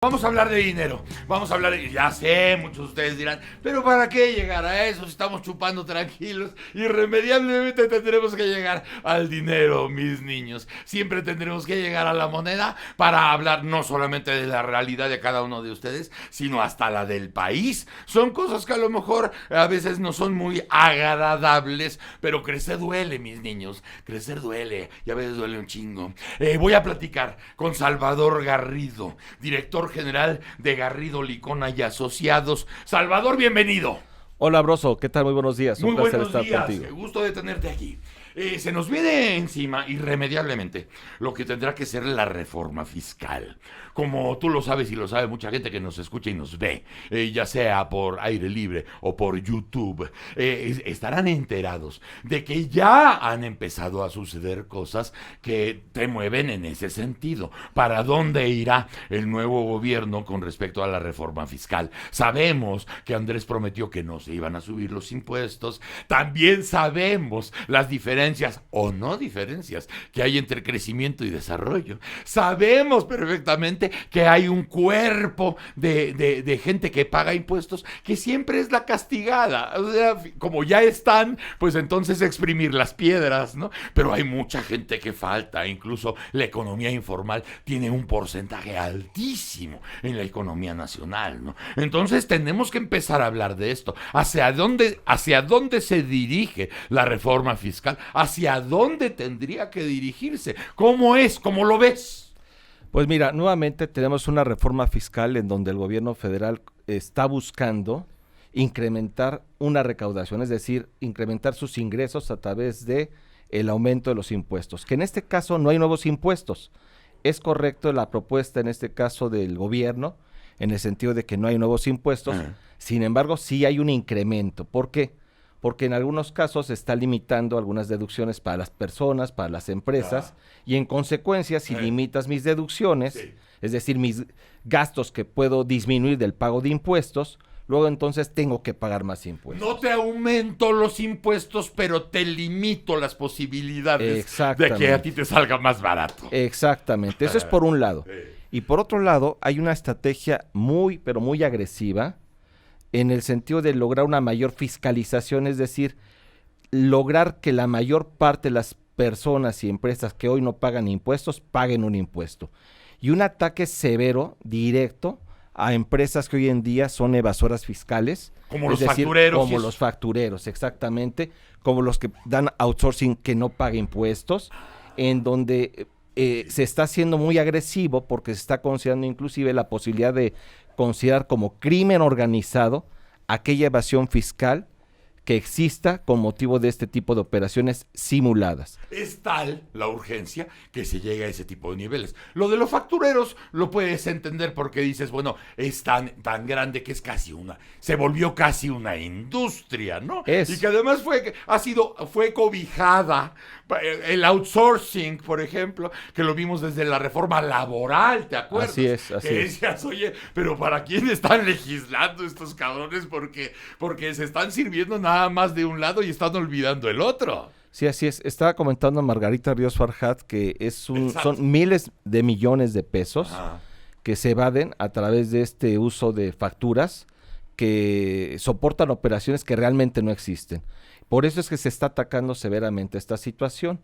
Vamos a hablar de dinero. Vamos a hablar de... Ya sé, muchos de ustedes dirán, pero ¿para qué llegar a eso si estamos chupando tranquilos? Irremediablemente tendremos que llegar al dinero, mis niños. Siempre tendremos que llegar a la moneda para hablar no solamente de la realidad de cada uno de ustedes, sino hasta la del país. Son cosas que a lo mejor a veces no son muy agradables, pero crecer duele, mis niños. Crecer duele y a veces duele un chingo. Voy a platicar con Salvador Garrido, director general de Garrido, Licona y Asociados. Salvador, bienvenido. Hola, Broso, ¿qué tal? Muy buenos días. Muy un placer buenos estar días. contigo. Gusto de tenerte aquí. Se nos viene encima irremediablemente lo que tendrá que ser la reforma fiscal. Como tú lo sabes y lo sabe mucha gente que nos escucha y nos ve, ya sea por aire libre o por YouTube, estarán enterados de que ya han empezado a suceder cosas que te mueven en ese sentido. ¿Para dónde irá el nuevo gobierno con respecto a la reforma fiscal? Sabemos que Andrés prometió que no se iban a subir los impuestos. También sabemos las diferencias o no diferencias que hay entre crecimiento y desarrollo. Sabemos perfectamente que hay un cuerpo de gente que paga impuestos que siempre es la castigada. O sea, como ya están, pues entonces exprimir las piedras, ¿no? Pero hay mucha gente que falta. Incluso la economía informal tiene un porcentaje altísimo en la economía nacional, ¿no? Entonces tenemos que empezar a hablar de esto. ¿Hacia dónde se dirige la reforma fiscal? ¿Hacia dónde tendría que dirigirse? ¿Cómo es? ¿Cómo lo ves? Pues mira, nuevamente tenemos una reforma fiscal en donde el gobierno federal está buscando incrementar una recaudación, es decir, incrementar sus ingresos a través de el aumento de los impuestos, que en este caso no hay nuevos impuestos. Es correcto la propuesta en este caso del gobierno, en el sentido de que no hay nuevos impuestos, sin embargo sí hay un incremento. ¿Por qué? Porque en algunos casos se está limitando algunas deducciones para las personas, para las empresas, y en consecuencia, si limitas mis deducciones, es decir, mis gastos que puedo disminuir del pago de impuestos, luego entonces tengo que pagar más impuestos. No te aumento los impuestos, pero te limito las posibilidades de que a ti te salga más barato. Exactamente, eso es por un lado. Y por otro lado, hay una estrategia muy, pero muy agresiva, en el sentido de lograr una mayor fiscalización, es decir, lograr que la mayor parte de las personas y empresas que hoy no pagan impuestos, paguen un impuesto. Y un ataque severo, directo, a empresas que hoy en día son evasoras fiscales. Como los factureros. Como los factureros, exactamente, como los que dan outsourcing que no paga impuestos, en donde se está haciendo muy agresivo porque se está considerando inclusive la posibilidad de considerar como crimen organizado aquella evasión fiscal que exista con motivo de este tipo de operaciones simuladas. Es tal la urgencia que se llega a ese tipo de niveles. Lo de los factureros lo puedes entender porque dices, bueno, es tan grande que es se volvió casi una industria, ¿no? Y que además fue cobijada. El outsourcing, por ejemplo, que lo vimos desde la reforma laboral, ¿te acuerdas? Así es. Que decías, oye, pero ¿para quién están legislando estos cabrones? Porque se están sirviendo nada más de un lado y están olvidando el otro. Sí, así es. Estaba comentando Margarita Ríos Farjat que son miles de millones de pesos que se evaden a través de este uso de facturas que soportan operaciones que realmente no existen. Por eso es que se está atacando severamente esta situación.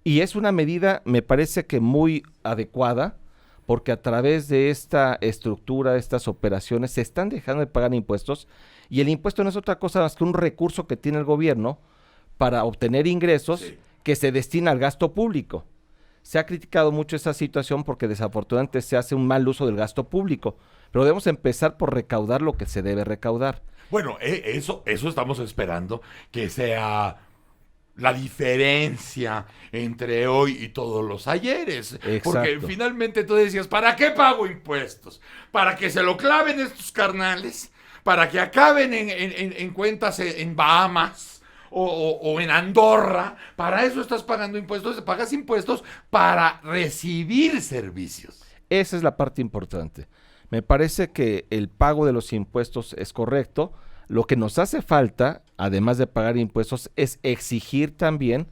Y es una medida, me parece que muy adecuada, porque a través de esta estructura, estas operaciones, se están dejando de pagar impuestos, y el impuesto no es otra cosa más que un recurso que tiene el gobierno para obtener ingresos que se destina al gasto público. Se ha criticado mucho esa situación porque desafortunadamente se hace un mal uso del gasto público, pero debemos empezar por recaudar lo que se debe recaudar. Bueno, eso estamos esperando que sea la diferencia entre hoy y todos los ayeres. Exacto. Porque finalmente tú decías, ¿para qué pago impuestos? ¿Para que se lo claven estos carnales? ¿Para que acaben en cuentas en Bahamas? O en Andorra? Para eso estás pagando impuestos. Pagas impuestos para recibir servicios. Esa es la parte importante. Me parece que el pago de los impuestos es correcto. Lo que nos hace falta, además de pagar impuestos, es exigir también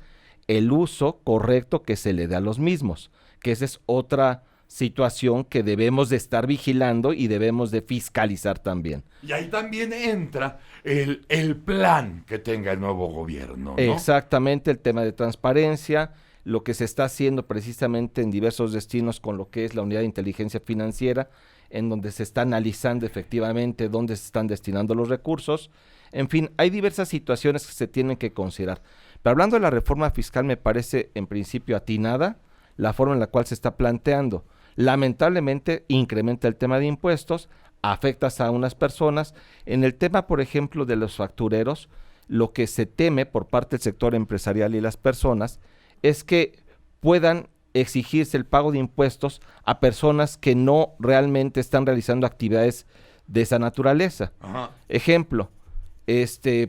el uso correcto que se le dé a los mismos, que esa es otra situación que debemos de estar vigilando y debemos de fiscalizar también. Y ahí también entra el plan que tenga el nuevo gobierno, ¿no? Exactamente, el tema de transparencia, lo que se está haciendo precisamente en diversos destinos con lo que es la unidad de inteligencia financiera, en donde se está analizando efectivamente dónde se están destinando los recursos. En fin, hay diversas situaciones que se tienen que considerar. Pero hablando de la reforma fiscal, me parece en principio atinada la forma en la cual se está planteando. Lamentablemente incrementa el tema de impuestos, afectas a unas personas. En el tema, por ejemplo, de los factureros, lo que se teme por parte del sector empresarial y las personas es que puedan exigirse el pago de impuestos a personas que no realmente están realizando actividades de esa naturaleza. Ajá. Ejemplo,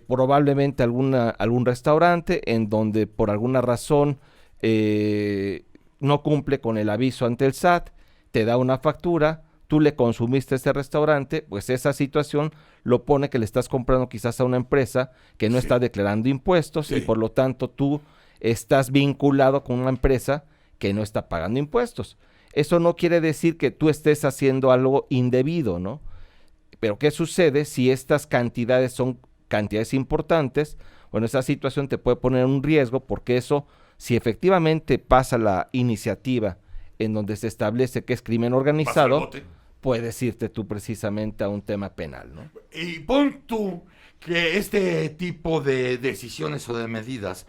probablemente algún restaurante en donde por alguna razón no cumple con el aviso ante el SAT, te da una factura, tú le consumiste ese restaurante, pues esa situación lo pone que le estás comprando quizás a una empresa que no está declarando impuestos y por lo tanto tú estás vinculado con una empresa que no está pagando impuestos. Eso no quiere decir que tú estés haciendo algo indebido, ¿no? Pero ¿qué sucede si estas cantidades son cantidades importantes? Bueno, esa situación te puede poner un riesgo porque eso, si efectivamente pasa la iniciativa en donde se establece que es crimen organizado, puedes irte tú precisamente a un tema penal, ¿no? Y pon tú que este tipo de decisiones o de medidas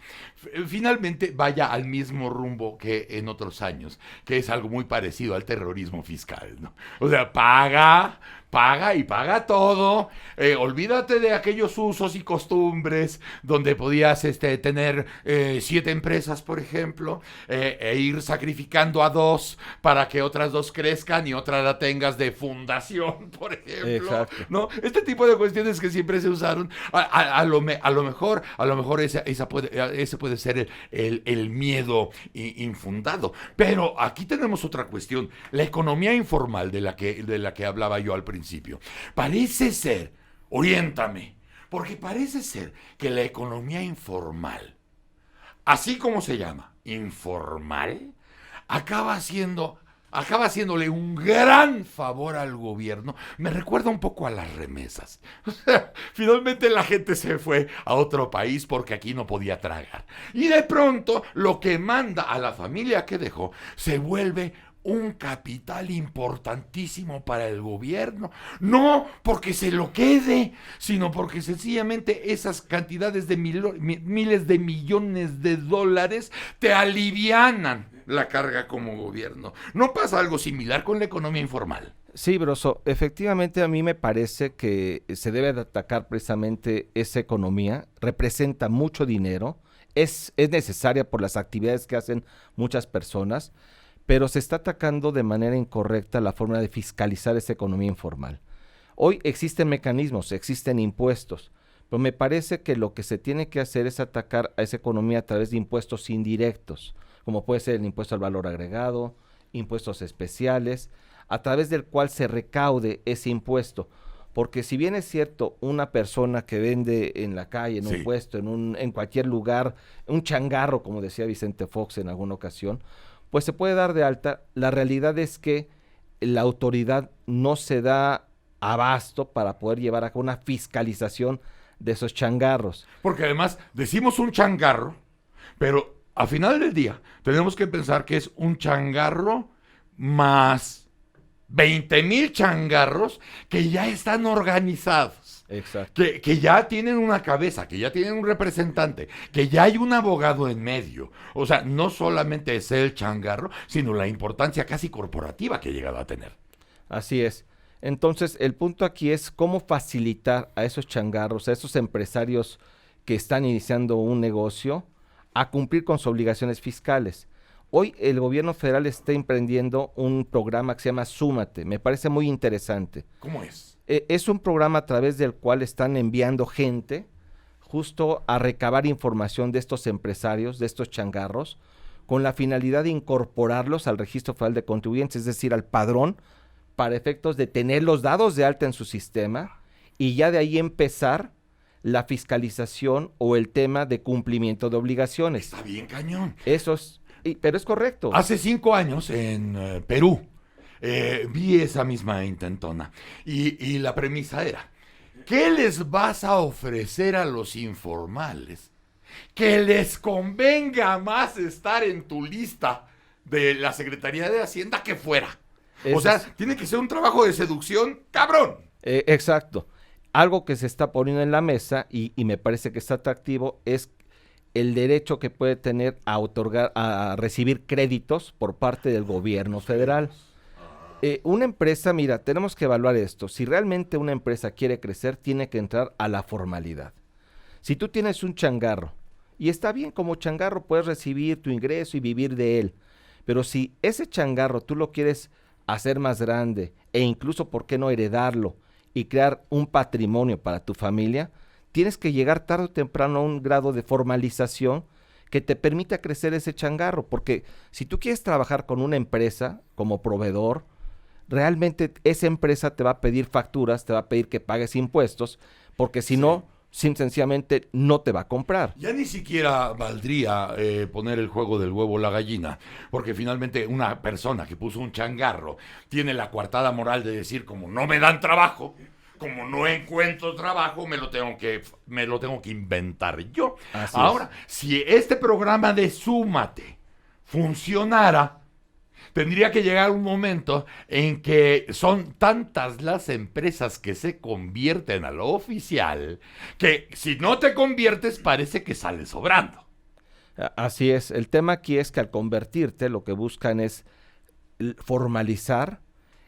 finalmente vaya al mismo rumbo que en otros años, que es algo muy parecido al terrorismo fiscal, ¿no? O sea, paga y paga todo, olvídate de aquellos usos y costumbres donde podías tener 7 empresas, por ejemplo, e ir sacrificando a 2 para que otras 2 crezcan y otra la tengas de fundación, por ejemplo. Exacto. ¿No? Este tipo de cuestiones que siempre se usaron, a lo mejor ese puede ser el miedo infundado. Pero aquí tenemos otra cuestión, la economía informal de la que hablaba yo al principio. Parece ser, oriéntame, porque parece ser que la economía informal, así como se llama, informal, acaba haciéndole un gran favor al gobierno. Me recuerda un poco a las remesas. Finalmente la gente se fue a otro país porque aquí no podía tragar. Y de pronto lo que manda a la familia que dejó se vuelve un capital importantísimo para el gobierno, no porque se lo quede, sino porque sencillamente esas cantidades de miles de millones de dólares te alivianan la carga como gobierno. ¿No pasa algo similar con la economía informal? Sí, Broso, efectivamente a mí me parece que se debe de atacar precisamente esa economía, representa mucho dinero, es necesaria por las actividades que hacen muchas personas, pero se está atacando de manera incorrecta la forma de fiscalizar esa economía informal. Hoy existen mecanismos, existen impuestos, pero me parece que lo que se tiene que hacer es atacar a esa economía a través de impuestos indirectos, como puede ser el impuesto al valor agregado, impuestos especiales, a través del cual se recaude ese impuesto. Porque si bien es cierto, una persona que vende en la calle, en un puesto, en cualquier lugar, un changarro, como decía Vicente Fox en alguna ocasión, pues se puede dar de alta. La realidad es que la autoridad no se da abasto para poder llevar a cabo una fiscalización de esos changarros. Porque además decimos un changarro, pero al final del día tenemos que pensar que es un changarro más 20,000 changarros que ya están organizados. Exacto. Que ya tienen una cabeza, que ya tienen un representante, que ya hay un abogado en medio. O sea, no solamente es el changarro, sino la importancia casi corporativa que ha llegado a tener. Así es. Entonces, el punto aquí es cómo facilitar a esos changarros, a esos empresarios que están iniciando un negocio, a cumplir con sus obligaciones fiscales. Hoy el gobierno federal está emprendiendo un programa que se llama Súmate. Me parece muy interesante. ¿Cómo es? Es un programa a través del cual están enviando gente justo a recabar información de estos empresarios, de estos changarros, con la finalidad de incorporarlos al Registro Federal de Contribuyentes, es decir, al padrón, para efectos de tener los dados de alta en su sistema y ya de ahí empezar la fiscalización o el tema de cumplimiento de obligaciones. Está bien cañón. Eso es, pero es correcto. Hace 5 años en Perú vi esa misma intentona y la premisa era, ¿qué les vas a ofrecer a los informales que les convenga más estar en tu lista de la Secretaría de Hacienda que fuera? O sea, tiene que ser un trabajo de seducción, cabrón. Exacto. Algo que se está poniendo en la mesa y me parece que está atractivo es el derecho que puede tener a recibir créditos por parte del gobierno federal. Una empresa, mira, tenemos que evaluar esto. Si realmente una empresa quiere crecer, tiene que entrar a la formalidad. Si tú tienes un changarro, y está bien como changarro, puedes recibir tu ingreso y vivir de él, pero si ese changarro tú lo quieres hacer más grande e incluso, ¿por qué no heredarlo y crear un patrimonio para tu familia? Tienes que llegar tarde o temprano a un grado de formalización que te permita crecer ese changarro, porque si tú quieres trabajar con una empresa como proveedor, realmente esa empresa te va a pedir facturas, te va a pedir que pagues impuestos, porque si no, sencillamente no te va a comprar. Ya ni siquiera valdría poner el juego del huevo o la gallina, porque finalmente una persona que puso un changarro tiene la coartada moral de decir, como no me dan trabajo, como no encuentro trabajo, me lo tengo que inventar yo. Así Ahora, si este programa de Súmate funcionara, tendría que llegar un momento en que son tantas las empresas que se convierten a lo oficial, que si no te conviertes parece que sales sobrando. Así es. El tema aquí es que al convertirte lo que buscan es formalizar,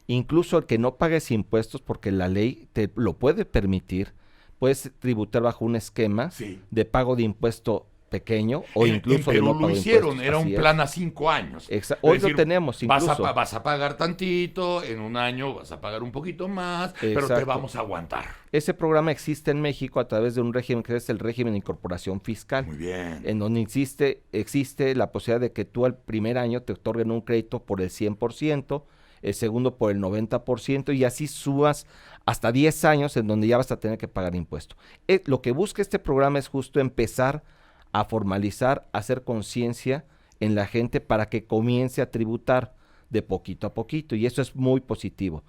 incluso el que no pagues impuestos, porque la ley te lo puede permitir, puedes tributar bajo un esquema de pago de impuesto pequeño o incluso de no pago lo hicieron, impuestos. era un plan a 5 años. Hoy lo tenemos incluso. Vas a pagar tantito, en un año vas a pagar un poquito más, pero te vamos a aguantar. Ese programa existe en México a través de un régimen que es el régimen de incorporación fiscal. Muy bien. En donde existe la posibilidad de que tú al primer año te otorguen un crédito por el 100%, el segundo por el 90% y así subas hasta 10 años en donde ya vas a tener que pagar impuesto. Lo que busca este programa es justo empezar a formalizar, a hacer conciencia en la gente para que comience a tributar de poquito a poquito y eso es muy positivo.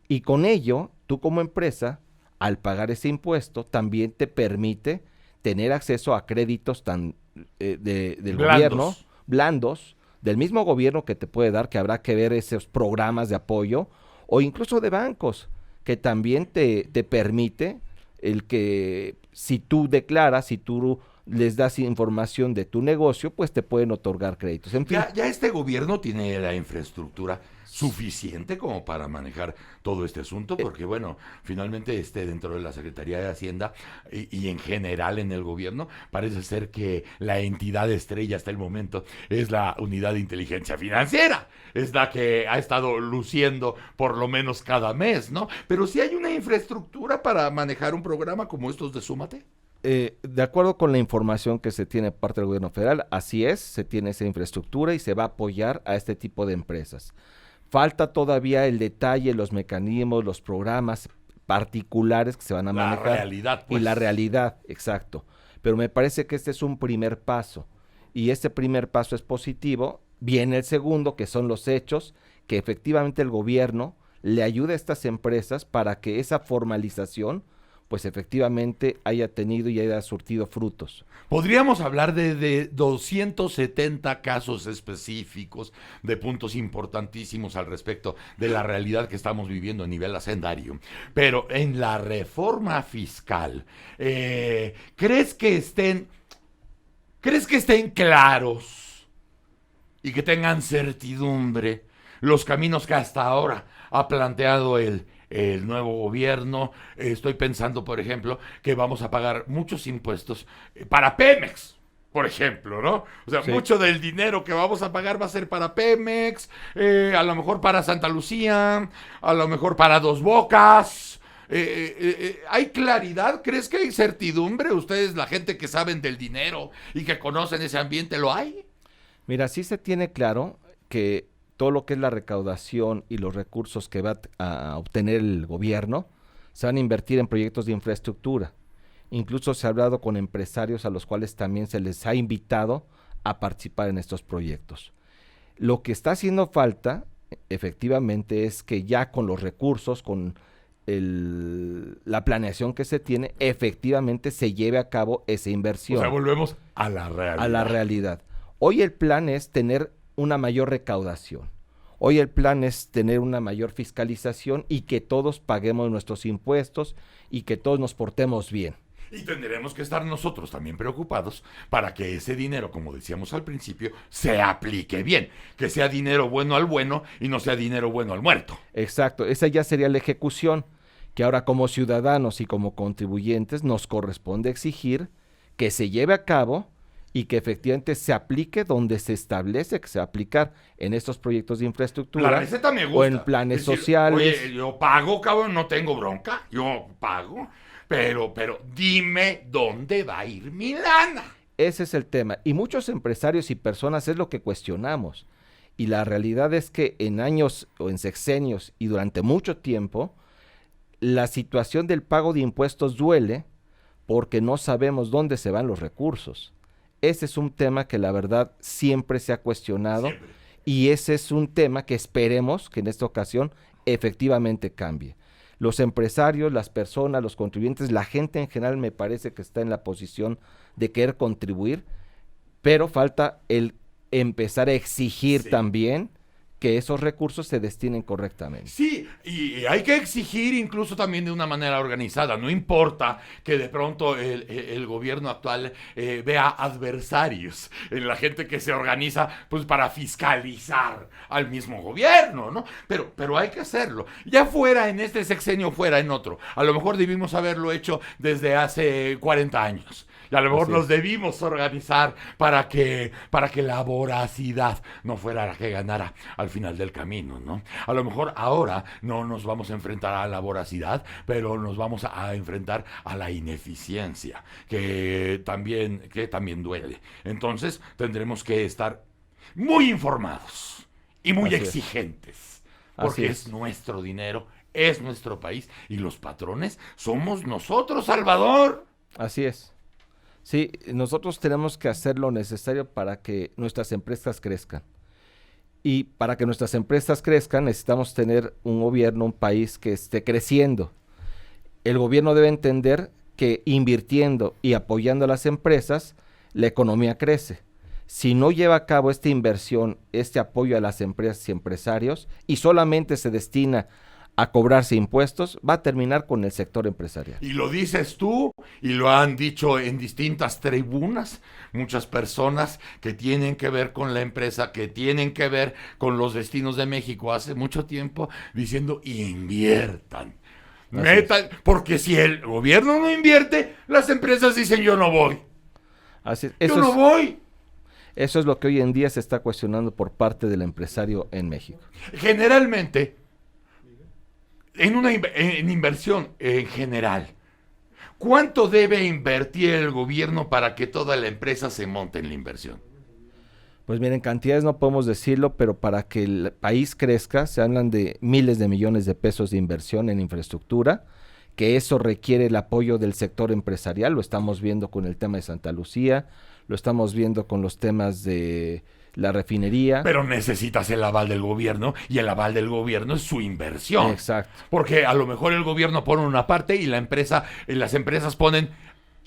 Y con ello, tú como empresa, al pagar ese impuesto, también te permite tener acceso a créditos del gobierno, blandos, del mismo gobierno que te puede dar, que habrá que ver esos programas de apoyo, o incluso de bancos, que también te permite el que si tú declaras, si tú les das información de tu negocio, pues te pueden otorgar créditos. En fin. Ya este gobierno tiene la infraestructura suficiente como para manejar todo este asunto, porque bueno, finalmente dentro de la Secretaría de Hacienda y en general en el gobierno, parece ser que la entidad estrella hasta el momento es la Unidad de Inteligencia Financiera, es la que ha estado luciendo por lo menos cada mes, ¿no? Pero sí hay una infraestructura para manejar un programa como estos de Súmate. De acuerdo con la información que se tiene parte del gobierno federal, así es, se tiene esa infraestructura y se va a apoyar a este tipo de empresas. Falta todavía el detalle, los mecanismos, los programas particulares que se van a manejar. La realidad, pues. Y la realidad, exacto. Pero me parece que este es un primer paso. Y este primer paso es positivo. Viene el segundo, que son los hechos, que efectivamente el gobierno le ayude a estas empresas para que esa formalización pues efectivamente haya tenido y haya surtido frutos. Podríamos hablar de 270 casos específicos de puntos importantísimos al respecto de la realidad que estamos viviendo a nivel hacendario. Pero en la reforma fiscal, ¿crees que estén claros y que tengan certidumbre los caminos que hasta ahora ha planteado el nuevo gobierno? Estoy pensando, por ejemplo, que vamos a pagar muchos impuestos para Pemex, por ejemplo, ¿no? O sea, mucho del dinero que vamos a pagar va a ser para Pemex, a lo mejor para Santa Lucía, a lo mejor para Dos Bocas. ¿Hay claridad? ¿Crees que hay certidumbre? Ustedes, la gente que saben del dinero y que conocen ese ambiente, ¿lo hay? Mira, sí se tiene claro que todo lo que es la recaudación y los recursos que va a obtener el gobierno se van a invertir en proyectos de infraestructura. Incluso se ha hablado con empresarios a los cuales también se les ha invitado a participar en estos proyectos. Lo que está haciendo falta efectivamente es que ya con los recursos, con la planeación que se tiene, efectivamente se lleve a cabo esa inversión. O sea, volvemos a la realidad. A la realidad. Hoy el plan es tener una mayor recaudación. Hoy el plan es tener una mayor fiscalización y que todos paguemos nuestros impuestos y que todos nos portemos bien. Y tendremos que estar nosotros también preocupados para que ese dinero, como decíamos al principio, se aplique bien. Que sea dinero bueno al bueno y no sea dinero bueno al muerto. Exacto, esa ya sería la ejecución, que ahora como ciudadanos y como contribuyentes nos corresponde exigir que se lleve a cabo y que efectivamente se aplique donde se establece que se va a aplicar en estos proyectos de infraestructura. La receta me gusta. O en planes sociales. Oye, yo pago, cabrón, no tengo bronca, yo pago. Pero dime dónde va a ir mi lana. Ese es el tema. Y muchos empresarios y personas es lo que cuestionamos. Y la realidad es que en años o en sexenios y durante mucho tiempo, la situación del pago de impuestos duele porque no sabemos dónde se van los recursos. Ese es un tema que la verdad siempre se ha cuestionado. Siempre. Y ese es un tema que esperemos que en esta ocasión efectivamente cambie. Los empresarios, las personas, los contribuyentes, la gente en general me parece que está en la posición de querer contribuir, pero falta el empezar a exigir también que esos recursos se destinen correctamente. Sí, y hay que exigir incluso también de una manera organizada. No importa que de pronto el gobierno actual vea adversarios en la gente que se organiza pues para fiscalizar al mismo gobierno, ¿no? Pero hay que hacerlo. Ya fuera en este sexenio, fuera en otro. A lo mejor debimos haberlo hecho desde hace 40 años. Y a lo mejor nos debimos organizar para que la voracidad no fuera la que ganara al final del camino, ¿no? A lo mejor ahora no nos vamos a enfrentar a la voracidad, pero nos vamos a enfrentar a la ineficiencia, que también duele. Entonces tendremos que estar muy informados y muy exigentes, porque es nuestro dinero, es nuestro país, y los patrones somos nosotros, Salvador. Así es. Sí, nosotros tenemos que hacer lo necesario para que nuestras empresas crezcan. Y para que nuestras empresas crezcan necesitamos tener un gobierno, un país que esté creciendo. El gobierno debe entender que invirtiendo y apoyando a las empresas, la economía crece. Si no lleva a cabo esta inversión, este apoyo a las empresas y empresarios, y solamente se destina a cobrarse impuestos, va a terminar con el sector empresarial. Y lo dices tú, y lo han dicho en distintas tribunas, muchas personas que tienen que ver con la empresa, que tienen que ver con los destinos de México hace mucho tiempo, diciendo inviertan. Metan, porque si el gobierno no invierte, las empresas dicen yo no voy. Así, yo no voy. Eso es lo que hoy en día se está cuestionando por parte del empresario en México. Generalmente, en inversión en general, ¿cuánto debe invertir el gobierno para que toda la empresa se monte en la inversión? Pues miren, cantidades no podemos decirlo, pero para que el país crezca se hablan de miles de millones de pesos de inversión en infraestructura, que eso requiere el apoyo del sector empresarial. Lo estamos viendo con el tema de Santa Lucía, lo estamos viendo con los temas de la refinería. Pero necesitas el aval del gobierno, y el aval del gobierno es su inversión. Exacto. Porque a lo mejor el gobierno pone una parte y las empresas ponen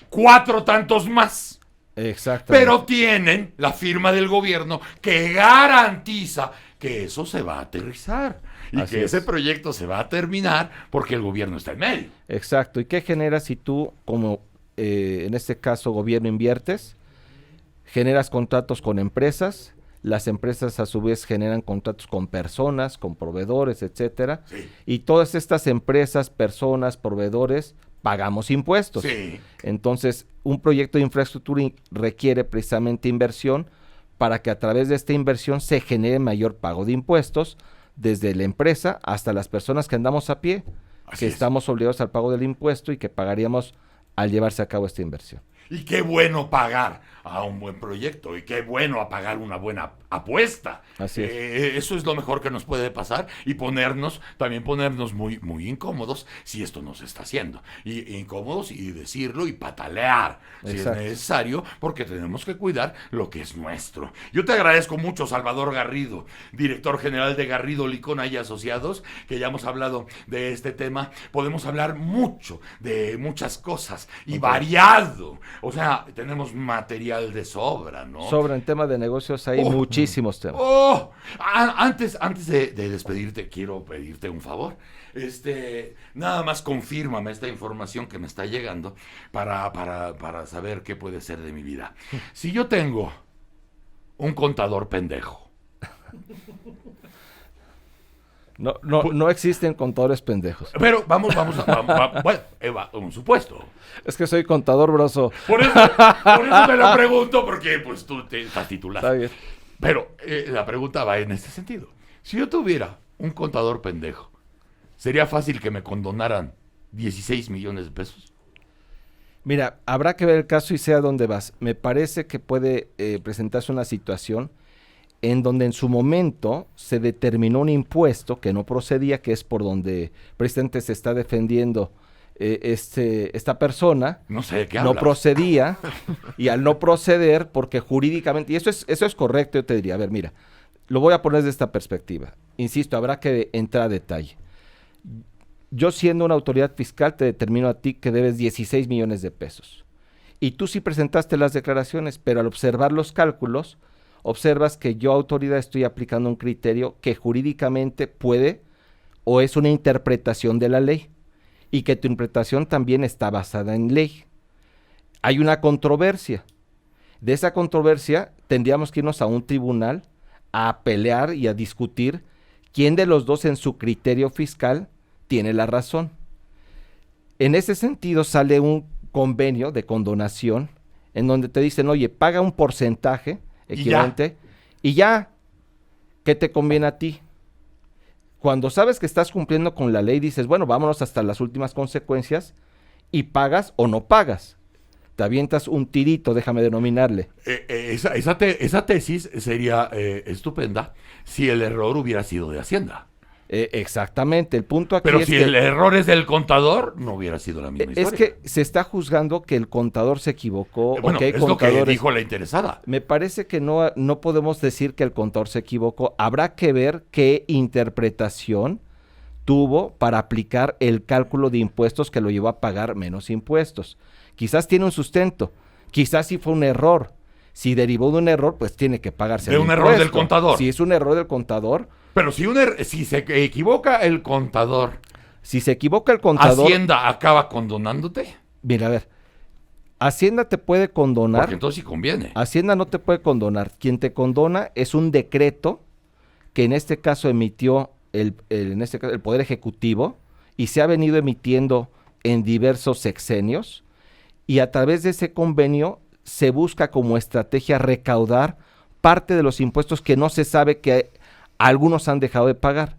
4 tantos más. Exacto. Pero tienen la firma del gobierno que garantiza que eso se va a aterrizar y Así que es. ese proyecto se va a terminar porque el gobierno está en medio. Exacto. ¿Y qué genera si tú, como en este caso gobierno, inviertes? Generas contratos con empresas, las empresas a su vez generan contratos con personas, con proveedores, etcétera. Sí. Y todas estas empresas, personas, proveedores, pagamos impuestos. Sí. Entonces, un proyecto de infraestructura requiere precisamente inversión para que a través de esta inversión se genere mayor pago de impuestos desde la empresa hasta las personas que andamos a pie, que estamos obligados al pago del impuesto y que pagaríamos al llevarse a cabo esta inversión. Y qué bueno pagar a un buen proyecto, y qué bueno a pagar una buena apuesta. Así es. Eso es lo mejor que nos puede pasar y también ponernos muy, muy incómodos si esto nos está haciendo. Y incómodos y decirlo y patalear si es necesario, porque tenemos que cuidar lo que es nuestro. Yo te agradezco mucho, Salvador Garrido, director general de Garrido, Licona y Asociados, que ya hemos hablado de este tema. Podemos hablar mucho de muchas cosas y variado. O sea, tenemos material de sobra, ¿no? Sobra en tema de negocios hay muchísimos temas. Antes de despedirte, quiero pedirte un favor. Nada más confírmame esta información que me está llegando para saber qué puede ser de mi vida. Si yo tengo un contador pendejo. No existen contadores pendejos. Pero vamos bueno, un supuesto. Es que soy contador, broso. Por eso te lo pregunto, porque pues tú estás titulado. Está bien. Pero la pregunta va en este sentido. Si yo tuviera un contador pendejo, ¿sería fácil que me condonaran 16 millones de pesos? Mira, habrá que ver el caso y sé a dónde vas. Me parece que puede presentarse una situación en donde en su momento se determinó un impuesto que no procedía, que es por donde presidente se está defendiendo esta persona. No sé de qué hablas. No procedía, y al no proceder, porque jurídicamente, y eso es correcto, yo te diría, a ver, mira, lo voy a poner desde esta perspectiva. Insisto, habrá que entrar a detalle. Yo, siendo una autoridad fiscal, te determino a ti que debes 16 millones de pesos. Y tú sí presentaste las declaraciones, pero al observar los cálculos, observas que yo, autoridad, estoy aplicando un criterio que jurídicamente puede o es una interpretación de la ley, y que tu interpretación también está basada en ley. Hay una controversia. De esa controversia tendríamos que irnos a un tribunal a pelear y a discutir quién de los dos en su criterio fiscal tiene la razón. En ese sentido sale un convenio de condonación en donde te dicen, oye, paga un porcentaje equivalente y ya, ¿qué te conviene a ti? Cuando sabes que estás cumpliendo con la ley, dices, bueno, vámonos hasta las últimas consecuencias y pagas o no pagas. Te avientas un tirito, déjame denominarle. Esa tesis sería estupenda si el error hubiera sido de Hacienda. Exactamente, el punto aquí pero es si el error es del contador, no hubiera sido la misma historia. Es que se está juzgando que el contador se equivocó. Bueno, o que hay es contadores. lo que dijo la interesada. Me parece que no podemos decir que el contador se equivocó. Habrá que ver qué interpretación tuvo para aplicar el cálculo de impuestos que lo llevó a pagar menos impuestos. Quizás tiene un sustento, quizás sí fue un error. Si derivó de un error, pues tiene que pagarse el impuesto. De un error del contador. Si es un error del contador. Pero si se equivoca el contador. Si se equivoca el contador. ¿Hacienda acaba condonándote? Mira, a ver. Hacienda te puede condonar. Porque entonces sí conviene. Hacienda no te puede condonar. Quien te condona es un decreto que en este caso emitió el Poder Ejecutivo y se ha venido emitiendo en diversos sexenios. Y a través de ese convenio se busca como estrategia recaudar parte de los impuestos que no se sabe que algunos han dejado de pagar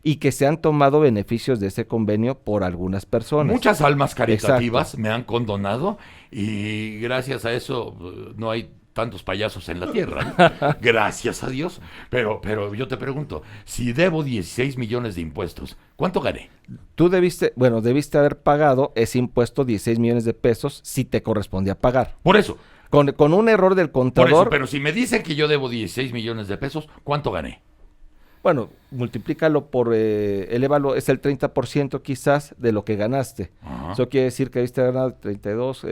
y que se han tomado beneficios de ese convenio por algunas personas. Muchas almas caritativas me han condonado y gracias a eso no hay tantos payasos en la tierra, ¿no? Gracias a Dios. Pero yo te pregunto, si debo 16 millones de impuestos, ¿cuánto gané? Tú debiste haber pagado ese impuesto, 16 millones de pesos, si te correspondía pagar. Por eso. Con un error del contador. Por eso, pero si me dicen que yo debo 16 millones de pesos, ¿cuánto gané? Bueno, multiplícalo por, elévalo, es el 30% quizás de lo que ganaste. Ajá. Eso quiere decir que debiste ganar 32,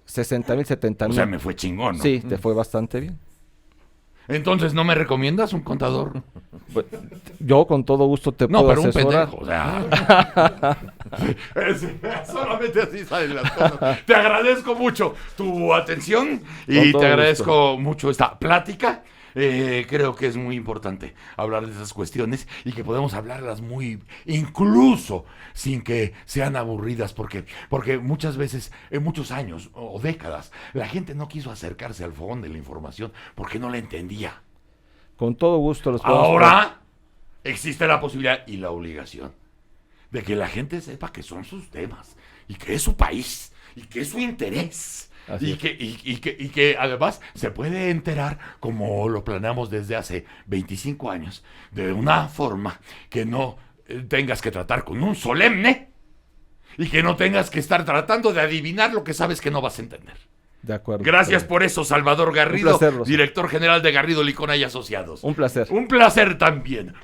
60 mil, 70 mil. O sea, me fue chingón, ¿no? Sí, te fue bastante bien. Entonces, ¿no me recomiendas un contador? Pues, yo con todo gusto te puedo asesorar. Un pendejo, o sea. Solamente así salen las cosas. Te agradezco mucho tu atención y te agradezco mucho esta plática. Creo que es muy importante hablar de esas cuestiones y que podemos hablarlas incluso sin que sean aburridas, porque muchas veces, en muchos años o décadas, la gente no quiso acercarse al fondo de la información porque no la entendía. Con todo gusto los podemos. Ahora existe la posibilidad y la obligación de que la gente sepa que son sus temas y que es su país y que es su interés. Y que además se puede enterar, como lo planeamos desde hace 25 años, de una forma que no tengas que tratar con un solemne y que no tengas que estar tratando de adivinar lo que sabes que no vas a entender. De acuerdo. Gracias por eso, Salvador Garrido, placer, director general de Garrido, Licona y Asociados. Un placer. Un placer también.